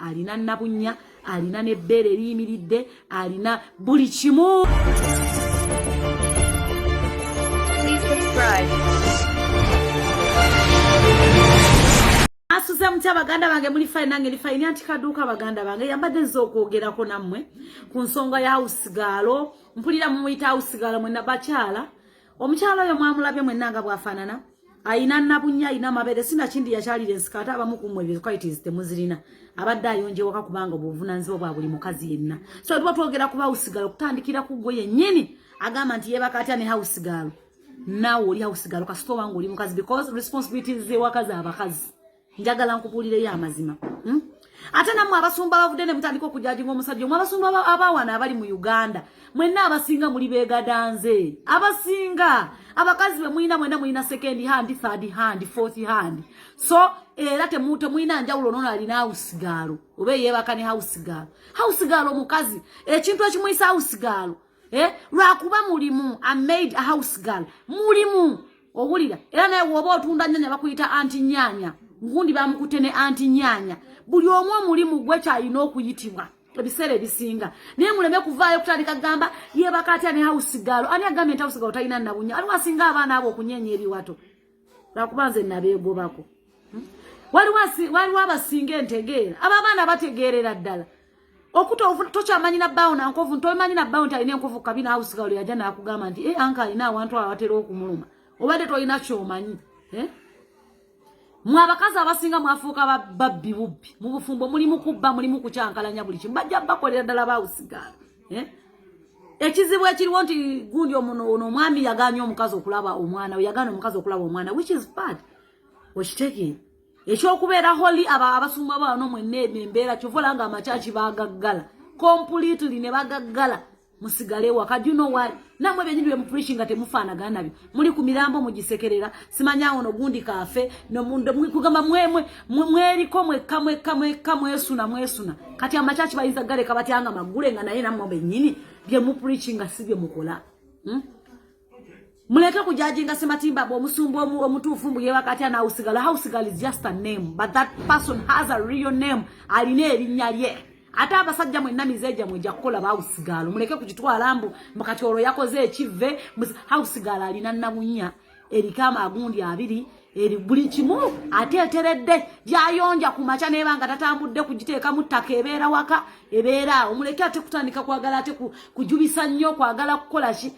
alina nabunya, alina n'ebbeere eriyimiridde, alina buli kimu. Please subscribe. Asuze mutya baganda bange muli fine nange li fine anti Kaduuka baganda bange yambadde nzo okwogerako nammwe ku nsonga ya Housemaid. Mpulira mumuyita Housemaid mwenna bakyala. Omukyala oyo mwamulabye mwenna nga bwafaanana. Ayina nabunya, ayina amabere, sina kindi yakyalira ensikata abamu ku mmwe ebikwaitizi temuzirina. Abadde ayonjewoka kubanga obuvunaanyizibwa bwa buli mukazi yenna. So tuba twogera ku Housemaid okutandikira ku gwe yennyini agamba nti yeebaka atya ne Housemaid. Naawe oli Housemaid kasita obanga oli mukazi because responsibilities z'ewakazi abakazi. Njagala nkubuulireyo amazima. Ate namwe abasumba bavudde ne mutandika okujajinga omusajja omwe abasumba abawana abali mu Uganda mwenna abasinga muli beegadanze abasinga abakazi be muyina mwenna muyina second hand, third hand, fourth hand. So era temuyina njawulo nono alina Housemaid obe yeebaka ne Housemaid omukazi ekintu ekimuyisa Housemaid lwakuba mulimu a maid a Housemaid mulimu owulira era naye woba otunda nyanya bakuyita anti nyanya ngundi bamukute ne anti nyanya buli omwo mulimu gwe kyalina okuyitibwa ebiseera ebisinga naye muleme kuvaayo kutandika gamba yeebaka atya ne Housemaid ani agambye nti Housemaid talina nabunya ali wasinga abaana abo okunyenya ebiwato lwakuba nze nabeegobako waliwo abasinga entegeera abaana bategeerera ddala okuta tokyamanyi na bbawo na nkovu ntomanyi na bbawo nti alina enkovu kabina Housemaid yajja n'akugamba nti anka alina awantu abatera okumuluma obadde tolina kyomanyi mwabakazi abasinga mwafuuka babbi bubbi mu bufumbo mulimu kubba mulimu kucyankalanya buli kimu bajja bakolera ddala ba Housemaid ekizibu ekiriwo nti gundi ono omwami yaganya omukazi okulaba omwana yagana omukazi okulaba omwana which is bad okitegeera ekyokubeera holi abasumba bano mwenna embeera kyovola nga amakyaki bagaggala completely ne bagaggala musigale waka. Do you know why? Namwe benyi bwe preaching nga temufaanagana nabyo muli ku mirambo mugisekerera simanya ono gundi kafe no mundu kugamba mweriko mwesuna kati amakyaki bayinza gale kabatyanga magule nga naye namwe benyini bye mu preaching nga sibye mukola. Muleke kujajinga Ssematimba omusumba omutuufu mbu yeebaka atya na Housemaid is just a name but that person has a real name alina erinnya lye. Ate abasajja mwenna mizeja mweja kukola ba Housemaid muleke kukitwala mbu mukati olwo yakoze ekive Housemaid alina nabunya erikama agundi abiri eri buli kimu ateeteredde gyayonja ku macha nebanga tatambudde kugiteeka mu ttaka ebeera waka ebeera omuleke ate kutandika kwagala ate kujubisa nnyo kwagala kukola ki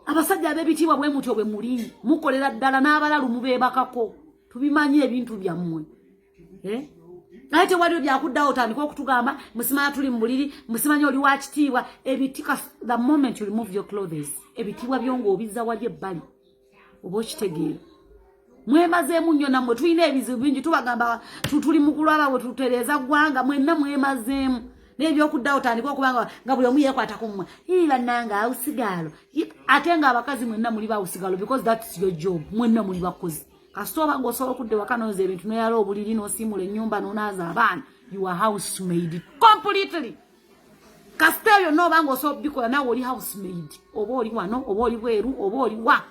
abasajja ab'ebitiibwa bwe mutyo bwe muli mukolera ddala n'abalalu mubeebakako tubimanyi ebintu byammwe ate waliwo byakuddawo otandika okutugamba musimanya tuli mu buliri musimanya oli wa kitiibwa ebitika the moment you remove your clothes ebitiibwa byongo obizza wali ebbali oba okitegeera mwemazeemu nnyo nammwe tulina ebizibu bingi tubagamba tuli mu kulwala bwe tutereeza ggwanga mwenna mwemazeemu n'ebyokuddawo otandika okubanga nga buli omu yeekwata ku mmwe bannanga Housemaid ate nga abakazi mwenna muli ba Housemaid because that's your job mwenna muli bakozi. Kasita obanga osobola okudde waka nooza ebintu noyala obuliri n'osiimula ennyumba n'onaaza abaana you are Housemaid completely. Kasita ebyo n'obanga osobola obikola naawe oli Housemaid oba oli wano oba oli bweru oba oli wa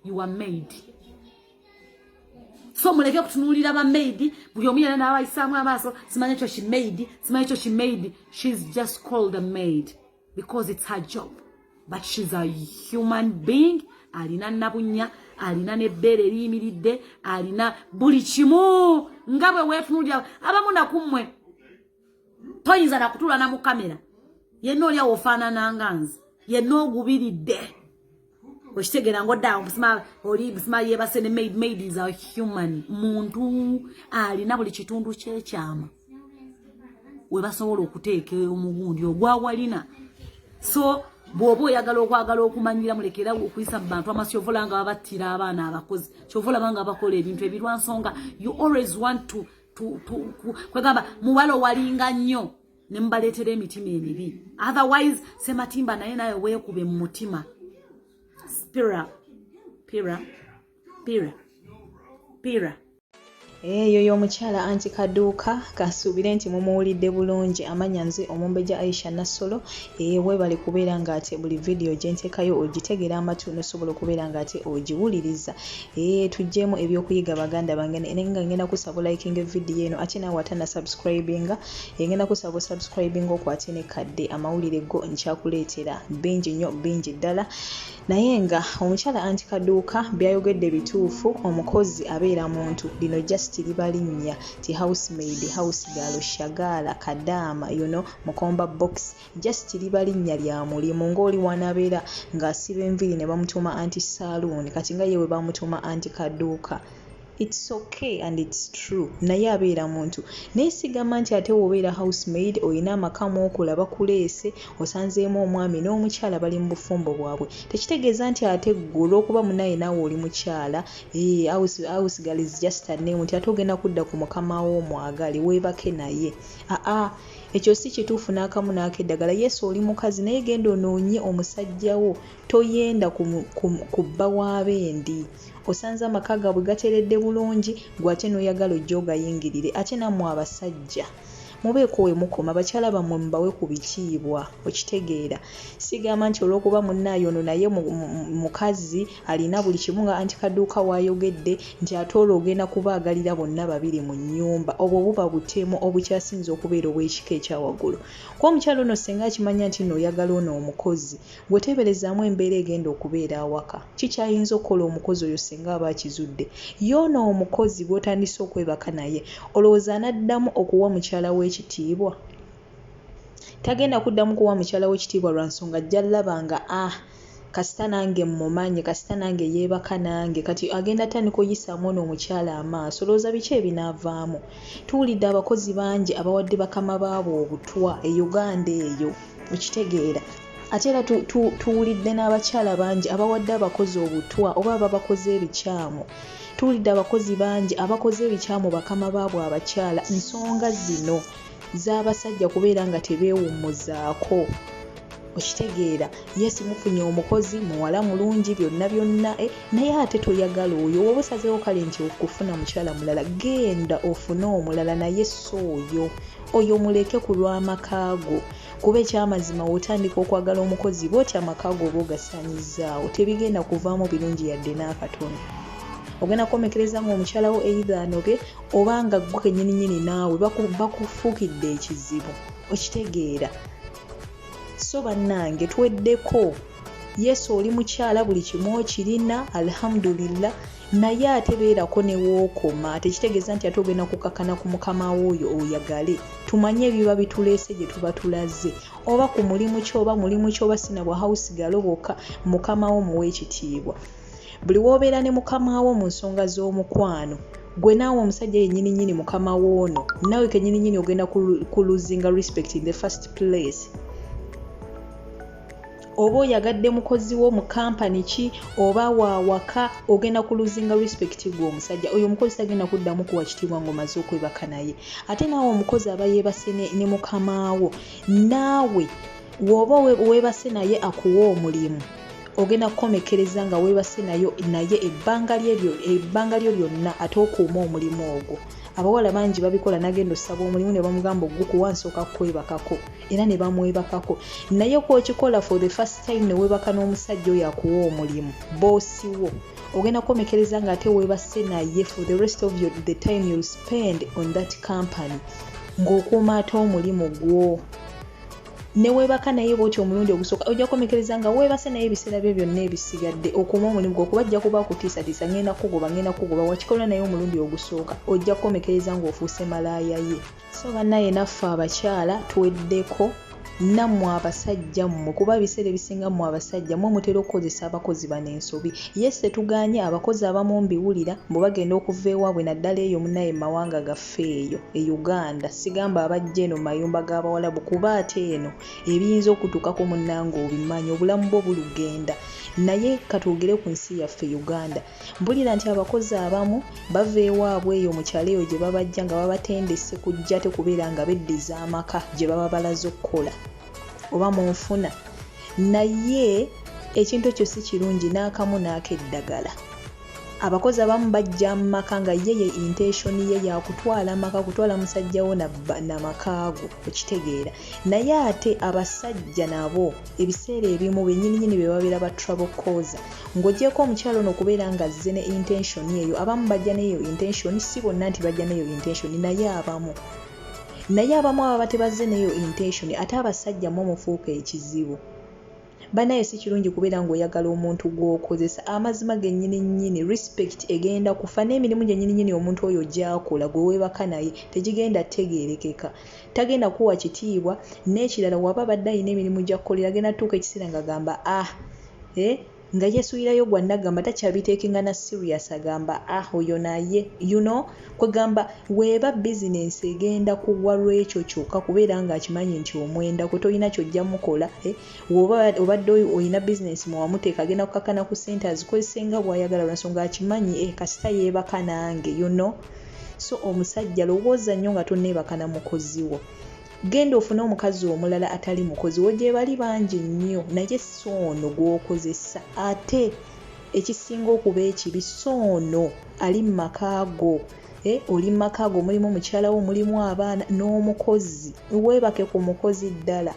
you are maid. So muleke kutunuulira ba maid buli omu yenna n'abayisaamu amaaso simanyi ekyo she maid she's just called a maid because it's her job but she's a human being alina nabunya alina n'ebbeere eriyimiridde alina buli kimu nga bwe weetunuulira abamu nakummwe toyinza nakutula na mu kamera yenna oli awo ofaanana nga nze yenna ogubiridde okitegeera ng'oddaawo busima yeebase ne maid is a human muntu alina buli kitundu kyekyama we basobola okuteeka omugundi ogwawalina. So bw'oba oyagala okumanyira mulekera okuyisa mu bantu amasyovola nga babattira abaana abakozi kyovola banga bakola ebintu ebirwansonga you always want to kwegamba muwala walinga nnyo ne mubaleetera emitima emibi otherwise Ssematimba naye weekube mu mutima pira Eyo y'omukyala anti Kaduuka kasuubire nti mumuwulidde bulungi amanya nze Omumbejja Aisha Nassolo weebale kubeera ng'ate buli vidiyo gye nteekayo ogitegera amatu nosobola okubeera ng'ate ogiwuliriza tuggyemu ebyokuyiga baganda bange nga ngenda kusaba likinga vidiyo eno ate naawe atana subscribinga ngenda kusaba subscribinga okwate ne kadde amawulire go nkyakuleetera bingi nnyo bingi ddala naye nga omukyala anti Kaduuka byayogedde bituufu omukozi abeera muntu lino just libalinnya ti Housemaid, house girl, shagala, Kadaama, mukomba box just libalinnya lya mulimu ng'oli wanabeera ng'asiba enviri ne bamutuma anti saloon kati nga yewe bamutuma anti Kaduuka. It's okay and it's true. Naye abeera muntu. Neesigama nti ate wobeera housemaid oyina amakamu okulaba kuleese osanzeemu omwami n'omukyala bali mu bufumbo bwabwe. Tekitegeeza nti ate ggulu okuba munaye naawe oli mukyala. House girl is just a name nti ate ogenda kudda ku mukama wo omwagale weebake naye. Ekyo si kituufu n'akamu n'akeddagala. Yesu oli mukazi naye genda onoonye omusajja wo toyenda kubba w'abendi. Osanze amaka gaabwe gateredde bulungi gw'ate n'oyagala ojja ogayingirire ate nammwe abasajja mubeeko we mukoma bakyala bammwe mubawe ku bitiibwa okitegeera sigamba nti olw'okuba munnaayo ono naye mukazi alina buli kimu nga anti Kaduuka waayogedde nti ate olwo ogenda kubaagalira bonna babiri mu nnyumba obwo buba butemu obukyasinza okubeera obw'ekika ekyawaggulu kuba omukyala ono singa akimanya nti n'oyagala ono omukozi gwe teeberezaamu embeera egenda okubeera awaka kikyayinza okukola omukozi oyo singa aba akizudde y'ono omukozi gw'otandise okwebaka naye olowooza anaddamu okuwa mukyala we ekitiibwa tagenda kuddamu kuwa mukyala we ekitiibwa lwa nsonga ajja labanga kasita nange mmumanyi kasita nange yeebaka nange kati agenda tandika oyisaamu ono omukyala amaaso olowooza biki ebinaavaamu tuwulidde abakozi bangi abawadde bakama baabo obutwa e Uganda eyo okitegeera ate era tuwulidde n'abakyala bangi abawadde abakozi obutwa oba ababakoze ebikyamu tuwulidde abakozi bangi abakoze ebikyamu bakama baabo abakyala nsonga zino z'abasajja kubeera nga tebeewummuzaako okitegeera yes mufunye omukozi muwala mulungi byonna byonna naye ate toyagala oyo woba osazeewo kale nti okufuna mukyala mulala genda ofune omulala naye so oyo muleke ku lw'amakaago kuba ekyamazima wotandika okwagala omukozi bwoti amakaago oba ogasaanyizaawo tebigenda kuvaamu birungi yadde n'akatono ogenda kwomekereza ng'omukyala wo either anobe obanga gwe kennyininyini naawe bakufuukidde ekizibu okitegeera so bannange tweddeko yesu oli mukyala buli kimu okirina alhamdulillah naye ate beerako ne wookoma tekitegeeza nti ate ogenda kukakana ku mukama w'oyo oyagale tumanye ebiba bituleese gye tuba tulaze oba ku mulimu ki oba mulimu ki oba sina bwa house girl bwokka mukama wo muwe ekitiibwa buli woobeera ne mukama wo mu nsonga z'omukwano gwe naawe omusajja yennyininyini mukama woono naawe kennyininyini ogenda kuluzinga respect in the first place oba oyagadde mukozi wo mu kampani ki oba waawaka ogenda kuluzinga respect gwe omusajja oyo omukozi tagenda kuddamu kuwa kitiibwa ng'omaze okwebaka naye ate naawe omukozi aba yeebase ne mukamaawo naawe w'oba weebase naye akuwa omulimu ogenda kukomekereza nga weebase naye ebbanga lyo lyonna ate okuuma omulimu ogwo abawala bangi babikola nagenda osaba omulimu ne bamugamba ogukuwa nsooka kwebakako era ne bamwebakako naye kwokikola for the first time ne weebaka n'omusajja oyo akuwa omulimu boosi wo ogenda kukomekereza nga ate weebase naye for the rest of the time you spend on that company ng'okuuma ate omulimu gwo ne weebaka naye bw'oti omulundi ogusooka ojja kukomekereza nga weebase naye ebiseera bye byonna ebisigadde okuuma omulimu gwo kuba ajja kuba akutiisatiisa ngenda kugoba wakikola naye omulundi ogusooka ojja kukomekereza ng'ofuuse malaaya ye so bannaye naffe abakyala tweddeko nammwe abasajja mmwe kuba ebiseera ebisinga mmwe abasajja mmwe mutera okukozesa abakozi bano ensobi yes tetuganye abakozi abamu mbiwulira bwe bagenda okuva ewaabwe naddala eyo munnaye mawanga gaffe eyo e Uganda sigamba abajja eno mayumba g'abawalabu kuba ate eno ebiyinza okutuukako munnange obimanyi obulamu bwo bulugenda naye katwogere ku nsi yaffe Uganda mbulira nti abakozi abamu bava ewaabwe eyo mu kyalo eyo gye babajja nga babatendese kujja te kubeera nga beddiza amaka gye baba balaze okukola oba mu nfuna naye ekintu ekyo si kirungi n'akamu n'akeddagala abakozi abamu bajja mu maka nga ye intention ye yakutwala maka kutwala musajja wo na makaago okitegeera naye ate abasajja nabo ebiseera ebimu bennyininyini be babeera ba trouble causer ng'ogyeko omukyalo ono okubeera nga azze ne intention eyo abamu bajja neyo intention si bonna nti bajja neyo intention naye abamu ababa tebazze neyo intention ate abasajja mu mufuuka ekizibu banaye si kirungi kubeera ng'oyagala omuntu gw'okozesa amazima gennyini respect egenda kufa n'emirimu gyennyini omuntu oyo gy'akola gwe weebaka naye tegigenda tegeerekeka tagenda kuwa kitiibwa n'ekirala waba badde alina emirimu gy'akolera agenda tuuka ekiseera nga gamba nga yesuulirayo gwanna gamba takyabiteekinga na serious agamba oyo naye kwegamba weeba bizinensi egenda kugwa lwekyo kyokka kubeera nga akimanyi nti omwenda kwe tolina kyojja mukola obadde olina bizinensi muwamuteeka agenda kukakana ku ssente azikozesenga bw'ayagala lwansonga akimanyi kasita yeebaka nange so omusajja lowooza nnyo nga tonneebaka na mukozi wo genda ofune omukazi omulala atali mukozi wo gye bali bangi nnyo naye soono gw'okozesa ate ekisinga okuba ekibi soono ali mu makaago oli mu makaago mulimu mukyala wo mulimu abaana n'omukozi weebake ku mukozi ddala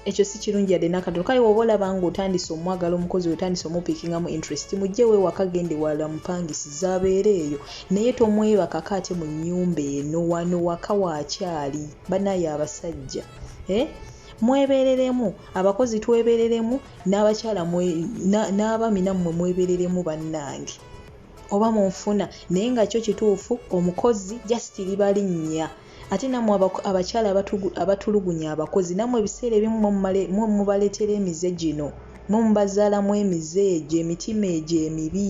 ekyo si kirungi yadde nakatono kale woba olaba ng'otandise omwagala omukozi otandise omupiikingamu interest mujje weewaka gende wala mupangisiza abeera eyo naye tomwebakako ate mu nnyumba eno wano waka wakyali banaye abasajja mwebereremu abakozi twebereremu n'abakyala n'abami nammwe mwebereremu bannange oba munfuna naye nga kyo kituufu omukozi just libalinnya ate namwe abakyala abatulugunya abakozi namwe ebiseera ebimu mubaleetera emize gino mubazaalamu emize egyo emitima egyo emibi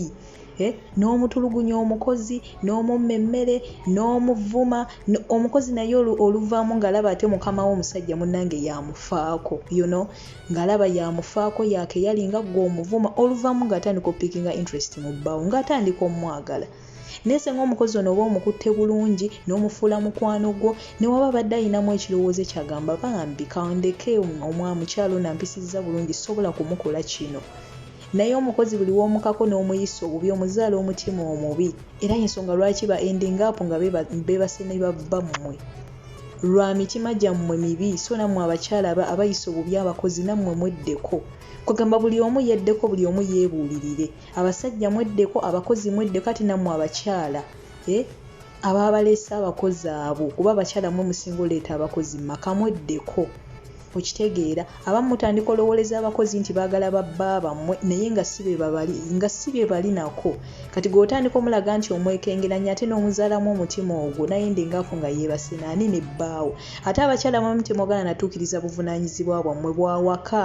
n'omutulugunya omukozi n'omumma emmere n'omuvuma omukozi naye oluvaamu ng'alaba ate mukama we omusajja munnange yamufaako ng'alaba yamufaako yakeyalinga gwe omuvuma oluvaamu ng'atandika opiikinga interest mu bbaawo ng'atandika omwagala naye senga omukozi ono oba omukutte bulungi n'omufuula mukwano gwo ne waba badde ayinamu ekirowoozo kyagamba bambi kandeke mukyalo nampisizza bulungi sobola kumukola kino naye omukozi buli w'omukako n'omuyisa obubi omuzaala omutima omubi era y'ensonga lwaki ba ending up nga beebase ne bava mmwe lwa mitima gyammwe mibi so nammwe abakyala abayisa obubi abakozi nammwe mweddeko kugamba buli omu yeddeko buli omu yeebuulirire abasajja mweddeko abakozi mweddeko ate nammwe abakyala ababaleese abakozi abo kuba abakyala mwe musinga oleeta abakozi maka mweddeko okitegeera abamu mutandika olowoleza abakozi nti baagala babba bammwe naye nga si be bali nako kati gw'otandika omulaga nti omwekengeranya ate n'omuzaalamu omutima ogwo naye ndingaafu nga yeebase naani ne bbaawo ate abakyala mwe mutemwagala natuukiriza buvunaanyizibwa bwammwe bwawaka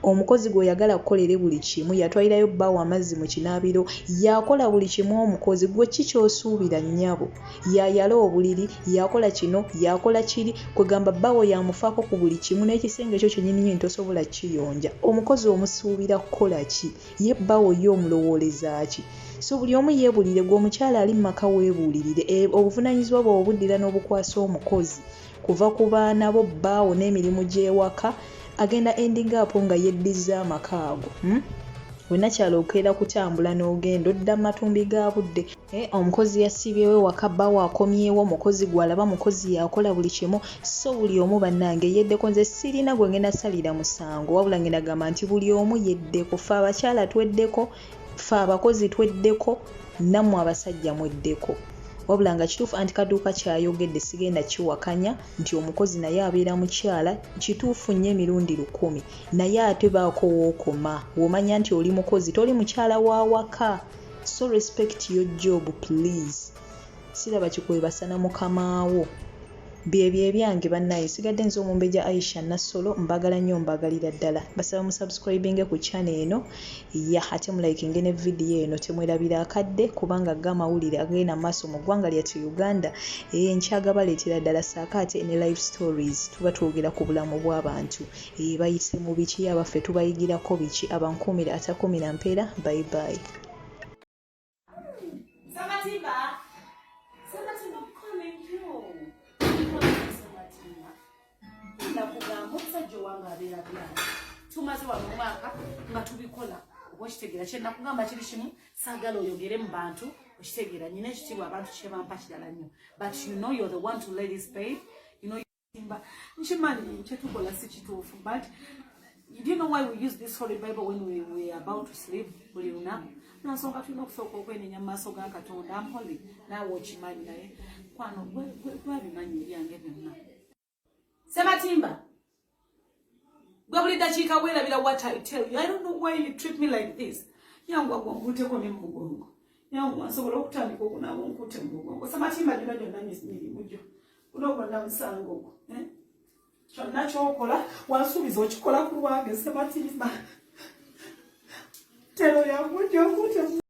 omukozi gw'oyagala kukolere buli kimu yatwalirayo bbaawo amazzi mu kinaabiro yakola buli kimu omukozi gwe kikyosuubira nnyabo yayala obuliri yakola kino yakola kiri kwegamba bbaawo yamufaako ku buli kimu n'ekisenge ekyo kyennyini tosobola kiyonja omukozi omusuubira kukola ki ye bbaawo ye omulowooleza ki so buli omu yeebulire gwe omukyala ali mu maka weebuulirire obuvunaanyizibwa bwe obuddira n'obukwasa omukozi kuva ku baana bo bbaawo n'emirimu gy'ewaka agenda ending up nga yeddiza amaka ago wenakyala okeera kutambula n'ogenda odda matumbi ga budde omukozi yasibyewo ewaka bbaawo akomyewo omukozi gwalaba mukozi yakola buli kimu so buli omu bannange yeddeko nze sirina gwe ngenda salira musango wabula ngenda gamba nti buli omu yeddeko fe abakyala tweddeko fe abakozi tweddeko nammwe abasajja mweddeko wabula nga kituufu anti Kaduuka kyayogedde sigenda kiwakanya nti omukozi naye abeera mukyala kituufu nnyo emirundi 100 naye ate baako wookoma womanya nti oli mukozi toli mukyala wa waka so respect your job please siraba kikwebasa na mukamaawo byebyo ebyange bannaye sigadde nze Omumbejja Aisha Nassolo mbagala nnyo mbagalira ddala basaba musubscribinge ku channel eno ate mulayikinge ne video eno temwerabira akadde kubanga gamawulire agenda maaso mu ggwanga lyattu Uganda nkyagabaleetera ddala saakaate ne life stories tuba twogera ku bulamu bw'abantu bayise mu biki abaffe tubayigirako biki abankuumira atakuumira mpeera bye bye. Ssematimba calling you. Nakugamba omusajja owange abeera byana tumaze wano omwaka nga tubikola okitegera kyenda kugamba kiri kimu saagala oyogere mu bantu okitegera nyina ekitiibwa abantu kye bampa kirala nnyo but you know you're the one to let this pay you know nkimanyi kyetukola si kituufu but do you know why we use this Holy Bible when we are about to sleep buli lunaku nansonga tulina okusooka okwenenya mu maaso ga Katonda I'm holy naawe okimanyi naye kwano gwebimanyi ebyange byonna Ssematimba gwe buli dakiika weerabira what I tell you I don't know why you treat me like this yangu agwanguteko ne mu mugongo yangu nsobola okutandika okunaaba onkute mu mugongo Ssematimba gyonna gyonna mirimu gyo unogonna musango gwo kyonna kyokola wansuubiza okikola ku lwange Ssematimba tero yangu gyokute